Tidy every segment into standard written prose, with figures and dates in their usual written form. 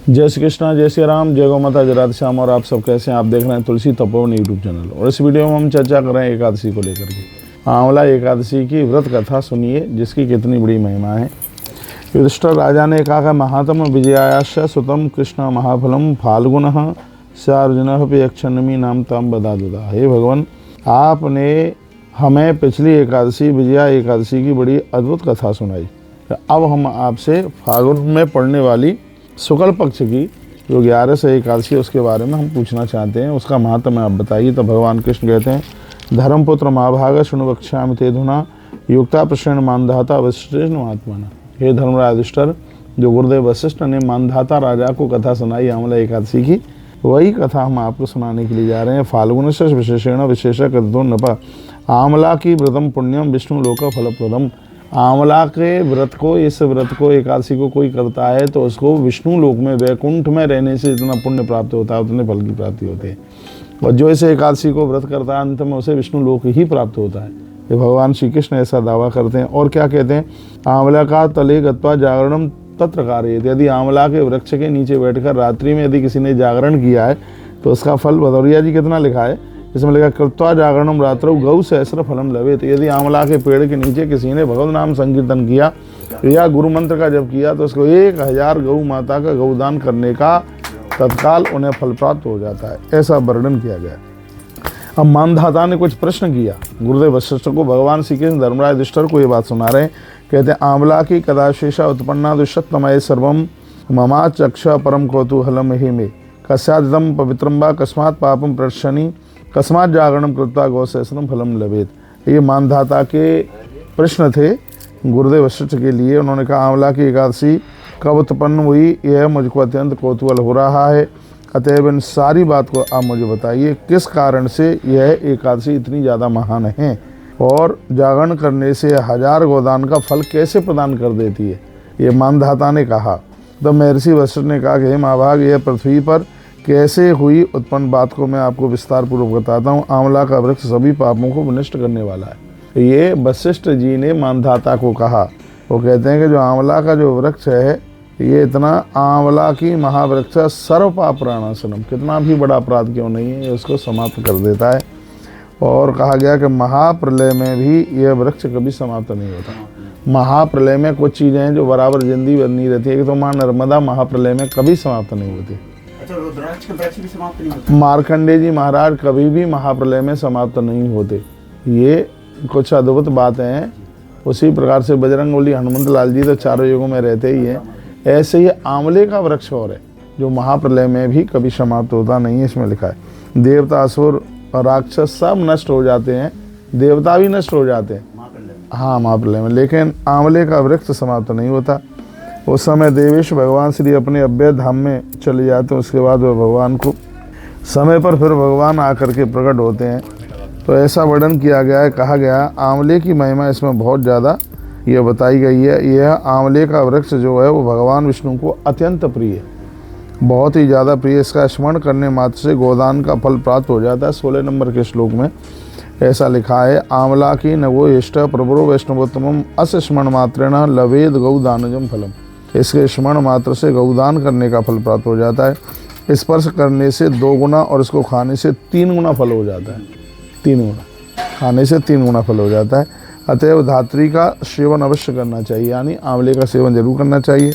जय श्री कृष्णा, जय श्री राम, जय गौ माता, जय राधे श्याम। और आप सब कैसे हैं? आप देख रहे हैं तुलसी तपोवन यूट्यूब चैनल। और इस वीडियो में हम चर्चा कर रहे हैं एकादशी को लेकर के। आंवला एकादशी की व्रत कथा सुनिए, जिसकी कितनी बड़ी महिमा है। युधिष्ठिर राजा ने कहा, महात्म विजयायाश्च सुतम कृष्ण महाफलम फाल्गुनः स्यार्जुनः यक्षण्णमी नाम तम बदा दुदा। हे भगवान, आपने हमें पिछली एकादशी विजया एकादशी की बड़ी अद्भुत कथा सुनाई। अब हम आपसे फाल्गुन में पड़ने वाली शुक्ल पक्ष की जो 11 से एकादशी उसके बारे में हम पूछना चाहते हैं। उसका महत्व आप बताइए। तो भगवान कृष्ण कहते हैं, धर्मपुत्र महाभाग शृणु वक्ष्यामि ते धुना युक्ता प्रश्न मानधाता वशिष्ठ महात्मा। हे धर्मराज युधिष्ठिर, जो गुरुदेव वशिष्ठ ने मानधाता राजा को कथा सुनाई आंवला एकादशी की, वही कथा हम आपको सुनाने के लिए जा रहे हैं। फाल्गुन से विशेषण विशेष कृतो नप आंवला की व्रतम पुण्यम विष्णु लोक फलप्रदम। आंवला के व्रत को, इस व्रत को एकादशी को कोई करता है तो उसको विष्णु लोक में वैकुंठ में रहने से जितना पुण्य प्राप्त होता है उतने फल की प्राप्ति होती है। और जो इस एकादशी को व्रत करता है अंत में उसे विष्णु लोक ही प्राप्त होता है। ये भगवान श्री कृष्ण ऐसा दावा करते हैं। और क्या कहते हैं, आंवला का तले गत्वा जागरणम तत्र कारयेत। यदि आंवला के वृक्ष के नीचे बैठकर रात्रि में यदि किसी ने जागरण किया है तो उसका फल भदौरिया जी कितना लिखा है, इसमें लिखा कृत्वा जागरणम रात्रौ गौ सहस्र फलम लवे। तो यदि आंवला के पेड़ के नीचे किसी ने भगवत नाम संकीर्तन किया या गुरु मंत्र का जप किया तो उसको 1000 गौ माता का गौदान करने का तत्काल उन्हें फल प्राप्त हो जाता है। ऐसा वर्णन किया गया। अब मानधाता ने कुछ प्रश्न किया गुरुदेव वशिष्ठ को। भगवान श्री कृष्ण धर्मराज युधिष्ठिर को ये बात सुना रहे हैं। कहते हैं, आंवला की कदाशेषा उत्पन्ना दुष्टतमय सर्वम ममा चक्ष परम कौतूहलम हे मे कस्यादम पवित्रम वा कस्मात् पापम प्रश्यनि कस्मात् जागरणम कृत्वा गौसहस्रम फलम लभेत। ये मानधाता के प्रश्न थे गुरुदेव वशिष्ठ के लिए। उन्होंने कहा, आंवला की एकादशी कब उत्पन्न हुई, यह मुझको अत्यंत कौतूहल हो रहा है। अतएव इन सारी बात को आप मुझे बताइए, किस कारण से यह एकादशी इतनी ज़्यादा महान है और जागरण करने से 1000 गोदान का फल कैसे प्रदान कर देती है, ये मानधाता ने कहा। तो महर्षि वशिष्ठ ने कहा कि हे महाभाग, यह पृथ्वी पर कैसे हुई उत्पन्न बात को मैं आपको विस्तार पूर्वक बताता हूँ। आंवला का वृक्ष सभी पापों को विनष्ट करने वाला है। ये वशिष्ठ जी ने मानधाता को कहा। वो कहते हैं कि जो आंवला का जो वृक्ष है, ये इतना आंवला की महावृक्ष सर्व पाप प्रणाशनम, कितना भी बड़ा अपराध क्यों नहीं है, ये उसको समाप्त कर देता है। और कहा गया कि महाप्रलय में भी यह वृक्ष कभी समाप्त नहीं होता। महाप्रलय में कुछ चीज़ें हैं जो बराबर जिंदगी बनी रहती है कि तो माँ नर्मदा महाप्रलय में कभी समाप्त नहीं होती। मार्कंडे जी महाराज कभी भी महाप्रलय में समाप्त नहीं होते। ये कुछ अद्भुत बातें हैं। उसी प्रकार से बजरंगबली हनुमंत लाल जी तो चारों युगों में रहते ही हैं। ऐसे ही आंवले का वृक्ष और है जो महाप्रलय में भी कभी समाप्त होता नहीं है। इसमें लिखा है, देवता असुर और राक्षस सब नष्ट हो जाते हैं, देवता भी नष्ट हो जाते हैं हाँ महाप्रलय में, लेकिन आंवले का वृक्ष समाप्त नहीं होता। उस समय देवेश भगवान श्री अपने अव्यय धाम में चले जाते हैं। उसके बाद वह भगवान को समय पर फिर भगवान आकर के प्रकट होते हैं। तो ऐसा वर्णन किया गया है। कहा गया, आंवले की महिमा इसमें बहुत ज़्यादा ये बताई गई है। यह आंवले का वृक्ष जो है वो भगवान विष्णु को अत्यंत प्रिय है, बहुत ही ज़्यादा प्रिय। इसका स्मरण करने मात्र से गोदान का फल प्राप्त हो जाता है। 16 नंबर के श्लोक में ऐसा लिखा है, आंवला की नवो इष्ट प्रभुरो वैष्णवोत्तमम अस स्मरण मात्रेण लवेद गौदानजम फलम। इसके स्मरण मात्र से गौदान करने का फल प्राप्त हो जाता है। स्पर्श करने से 2 गुना और इसको खाने से 3 गुना फल हो जाता है। 3 गुना खाने से 3 गुना फल हो जाता है। अतएव धात्री का सेवन अवश्य करना चाहिए, यानी आंवले का सेवन जरूर करना चाहिए।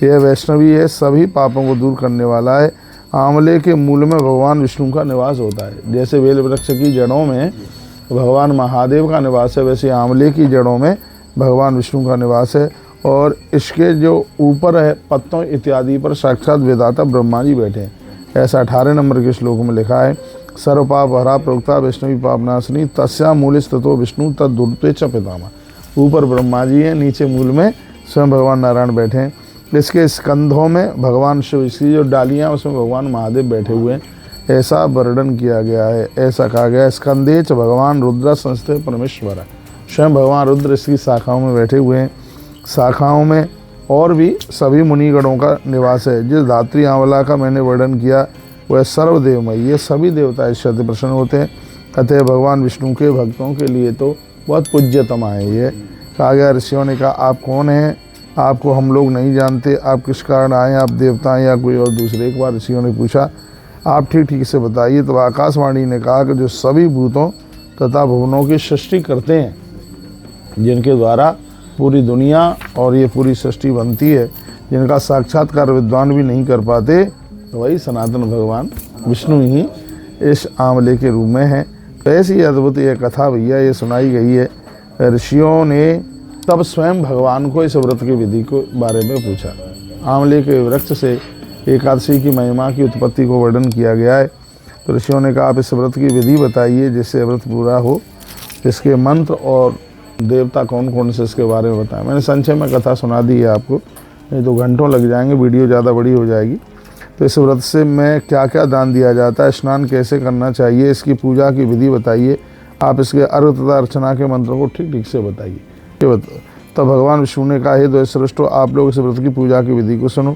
यह वैष्णवी है, सभी पापों को दूर करने वाला है। आंवले के मूल में भगवान विष्णु का निवास होता है। जैसे बेल वृक्ष की जड़ों में भगवान महादेव का निवास है, वैसे आंवले की जड़ों में भगवान विष्णु का निवास है। और इसके जो ऊपर है पत्तों इत्यादि पर साक्षात वेदाता ब्रह्मा जी बैठे हैं। ऐसा 18 नंबर के श्लोक में लिखा है, सर्व पाप हरा प्रोक्ता वैष्णवी पापनाशिनी तस्या मूलिस्ततो विष्णु तद्दुर्ते च पितामह। ऊपर ब्रह्मा जी हैं, नीचे मूल में स्वयं भगवान नारायण बैठे हैं। इसके स्कंधों में भगवान शिव, इसकी जो डालियाँ उसमें भगवान महादेव बैठे हुए हैं, ऐसा वर्णन किया गया है। ऐसा कहा गया, स्कंधे च भगवान रुद्र संस्थे परमेश्वर। स्वयं भगवान रुद्र इसकी शाखाओं में बैठे हुए हैं। शाखाओं में और भी सभी मुनिगणों का निवास है। जिस धात्री आंवला का मैंने वर्णन किया वह सर्वदेवमय, ये सभी देवता इससे अति प्रसन्न होते हैं। अतः भगवान विष्णु के भक्तों के लिए तो बहुत पूज्यतमा है। ये कहा गया, ऋषियों ने कहा, आप कौन हैं? आपको हम लोग नहीं जानते, आप किस कारण आए, आप देवता हैं या कोई और दूसरे। एक बार ऋषियों ने पूछा, आप ठीक ठीक से बताइए। तो आकाशवाणी ने कहा कि जो सभी भूतों तथा भुवनों की सृष्टि करते हैं, जिनके द्वारा पूरी दुनिया और ये पूरी सृष्टि बनती है, जिनका साक्षात्कार विद्वान भी नहीं कर पाते, तो वही सनातन भगवान विष्णु ही इस आंवले के रूप में है। तो ऐसी अद्भुत ये कथा भैया ये सुनाई गई है। ऋषियों ने तब स्वयं भगवान को इस व्रत की विधि के बारे में पूछा। आंवले के वृक्ष से एकादशी की महिमा की उत्पत्ति को वर्णन किया गया है। तो ऋषियों ने कहा, आप इस व्रत की विधि बताइए जिससे व्रत पूरा हो, इसके मंत्र और देवता कौन कौन से इसके बारे में बताएं। मैंने संक्षेप में कथा सुना दी है आपको, नहीं तो घंटों लग जाएंगे, वीडियो ज़्यादा बड़ी हो जाएगी। तो इस व्रत से में क्या क्या दान दिया जाता है, स्नान कैसे करना चाहिए, इसकी पूजा की विधि बताइए, आप इसके अर्घ तथा अर्चना के मंत्रों को ठीक ठीक से बताइए। तब भगवान विष्णु ने कहा, हे द्वैतश्रेष्ठो, आप लोग इस व्रत की पूजा की विधि को सुनो।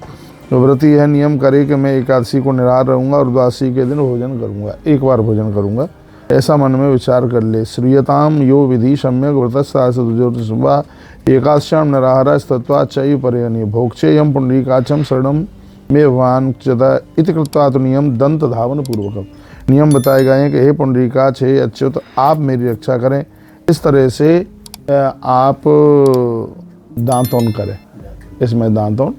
तो व्रती यह नियम करे कि मैं एकादशी को निराहार रहूँगा और द्वादशी के दिन भोजन करूँगा, एक बार भोजन करूँगा, ऐसा मन में विचार कर ले। श्रूयताम यो विधि सम्यक व्रतस्वा एकादश्याम निराहार स्तत्वा चयु परयनी भोक्षे यम पुंडरीकाचम शरणम में भगवान चता इति कृत्वा तो नियम दंत धावन पूर्वकम। नियम बताए गए हैं कि हे पुंडरीकाच, हे अच्युत, आप मेरी रक्षा करें। इस तरह से आप दांतों करें, इसमें दांतों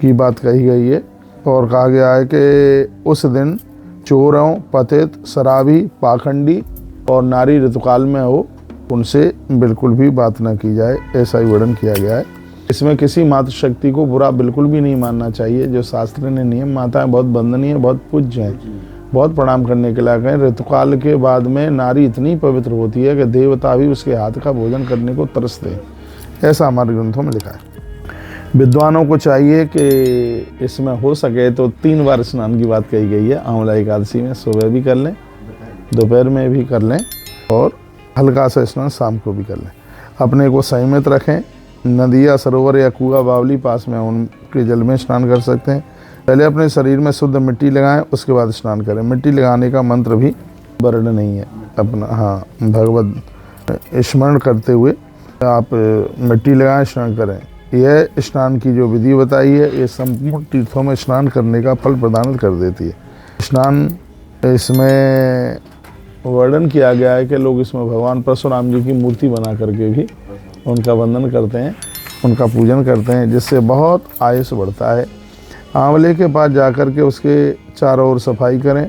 की बात कही गई है। और कहा गया है कि उस दिन चोरों, पतित, शराबी, पाखंडी और नारी ऋतुकाल में हो, उनसे बिल्कुल भी बात न की जाए, ऐसा ही वर्णन किया गया है। इसमें किसी मातृशक्ति को बुरा बिल्कुल भी नहीं मानना चाहिए। जो शास्त्र ने नियम माता है बहुत वंदनीय, बहुत पूज्य हैं, बहुत प्रणाम करने के लायक हैं। ऋतुकाल के बाद में नारी इतनी पवित्र होती है कि देवता भी उसके हाथ का भोजन करने को तरसते हैं, ऐसा हमारे ग्रंथों में लिखा है। विद्वानों को चाहिए कि इसमें हो सके तो 3 बार स्नान की बात कही गई है आंवला एकादशी में। सुबह भी कर लें, दोपहर में भी कर लें और हल्का सा स्नान शाम को भी कर लें। अपने को संयमित रखें। नदियाँ, सरोवर या कुआं, बावली पास में उनके जल में स्नान कर सकते हैं। पहले अपने शरीर में शुद्ध मिट्टी लगाएं, उसके बाद स्नान करें। मिट्टी लगाने का मंत्र भी वर्ण नहीं है अपना, हाँ, भगवत स्मरण करते हुए आप मिट्टी लगाएं, स्नान करें। यह स्नान की जो विधि बताई है, ये संपूर्ण तीर्थों में स्नान करने का फल प्रदान कर देती है। स्नान इसमें वर्णन किया गया है कि लोग इसमें भगवान परशुराम जी की मूर्ति बना करके भी उनका वंदन करते हैं, उनका पूजन करते हैं, जिससे बहुत आयुष बढ़ता है। आंवले के पास जाकर के उसके चारों ओर सफाई करें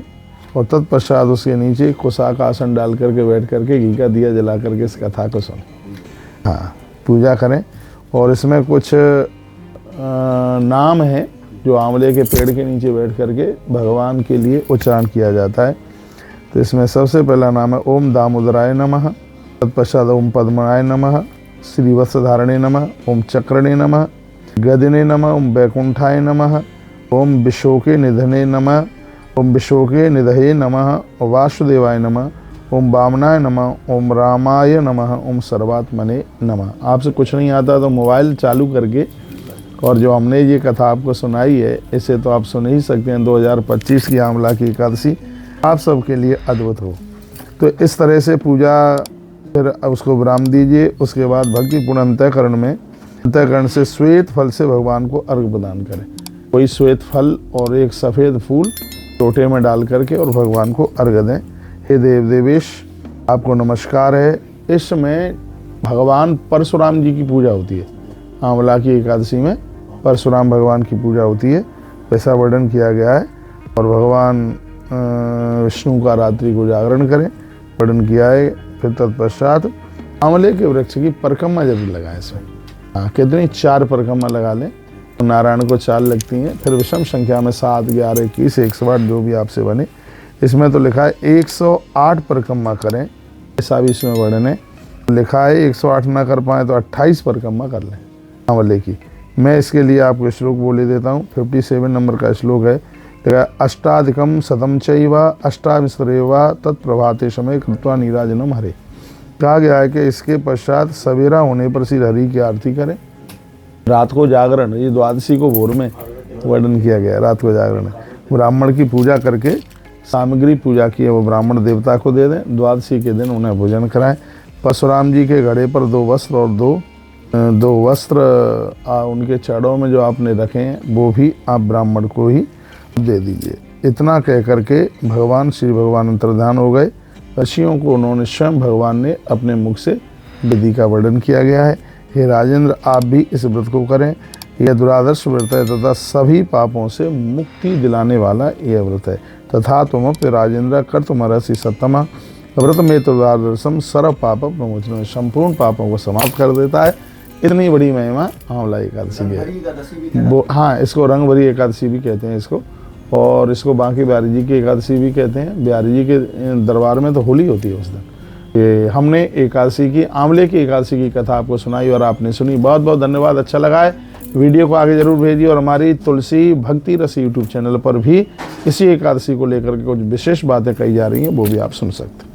और तत्पश्चात उसके नीचे कुशा का आसन डाल करके बैठ करके घी का दिया जला करके इस कथा को सुनें, हाँ, पूजा करें। और इसमें कुछ नाम है जो आंवले के पेड़ के नीचे बैठ करके भगवान के लिए उच्चारण किया जाता है। तो इसमें सबसे पहला नाम है ओम दामोदराय नमः, तत्पश्चात ओम पद्मनाय नमः, श्रीवत्सधारणे नमः, ओम चक्रणे नमः, गदिने नमः, ओम वैकुंठाय नमः, ओम विशोके निधने नमः, ओम विशोके निधये नमः, वासुदेवाय नमः, ओम वामनाय नमः, ओम रामाय नमः, ओम सर्वात्मने नमः। आपसे कुछ नहीं आता तो मोबाइल चालू करके, और जो हमने ये कथा आपको सुनाई है, इसे तो आप सुन ही सकते हैं। 2025 की आंवला की एकादशी आप सबके लिए अद्भुत हो। तो इस तरह से पूजा, फिर उसको विराम दीजिए। उसके बाद भक्तिपूर्ण अंतःकरण से श्वेत फल से भगवान को अर्घ प्रदान करें। कोई श्वेत फल और एक सफ़ेद फूल लोटे में डाल करके और भगवान को अर्घ दें। हे देव देवेश, आपको नमस्कार है। इस समय भगवान परशुराम जी की पूजा होती है। आंवला की एकादशी में परशुराम भगवान की पूजा होती है, वैसा वर्णन किया गया है। और भगवान विष्णु का रात्रि को जागरण करें, वर्णन किया है। फिर तत्पश्चात आंवले के वृक्ष की परिक्रमा जरूर लगाएं इसमें, हाँ, कितनी 4 परिक्रमा लगा लें। तो नारायण को 4 लगती हैं। फिर विषम संख्या में 7, 11, 21, 108 जो भी आपसे बने। इसमें तो लिखा है 108 परिक्रमा करें, ऐसा भी इसमें वर्णन है। लिखा है 108 ना कर पाए तो 28 परिक्रमा कर लें आंवले की। मैं इसके लिए आपको श्लोक बोले देता हूँ। 57 नंबर का श्लोक है। अष्टाधिकम शतम चैव अष्टाविंशतिरेव तत्प्रभाते समय कृत्वा नीराजनम हरे। कहा गया है कि इसके पश्चात सवेरा होने पर श्री हरि की आरती करें। रात को जागरण, ये द्वादशी को भोर में वर्णन किया गया है, रात को जागरण है। ब्राह्मण की पूजा करके सामग्री पूजा की है वो ब्राह्मण देवता को दे दें। द्वादशी के दिन उन्हें भोजन कराएं। परशुराम जी के घड़े पर 2 वस्त्र और 2 2 वस्त्र उनके चरणों में जो आपने रखे हैं वो भी आप ब्राह्मण को ही दे दीजिए। इतना कह करके भगवान श्री भगवान अंतर्धान हो गए। ऋषियों को उन्होंने स्वयं भगवान ने अपने मुख से विधि का वर्णन किया गया है। हे राजेंद्र, आप भी इस व्रत को करें। यह दुरादर्श व्रत है तथा सभी पापों से मुक्ति दिलाने वाला यह व्रत है। तथा तुमप्य राजेंद्र कर्तुमर्हसि सत्तमा व्रत में दुरादर्शम सर्व पाप प्रमोचन, संपूर्ण पापों को समाप्त कर देता है। इतनी बड़ी महिमा आंवला एकादशी की है। वो हाँ, इसको रंग भरी एकादशी भी कहते हैं इसको, और इसको बांके बिहारी जी की एकादशी भी कहते हैं। बिहारी जी के दरबार में तो होली होती है उस दिन। ये हमने एकादशी की, आंवले की एकादशी की कथा आपको सुनाई और आपने सुनी। बहुत बहुत धन्यवाद। अच्छा लगा है वीडियो को आगे जरूर भेजिए, और हमारी तुलसी भक्ति रस यूट्यूब चैनल पर भी इसी एकादशी को लेकर के कुछ विशेष बातें कही जा रही हैं, वो भी आप सुन सकते हैं।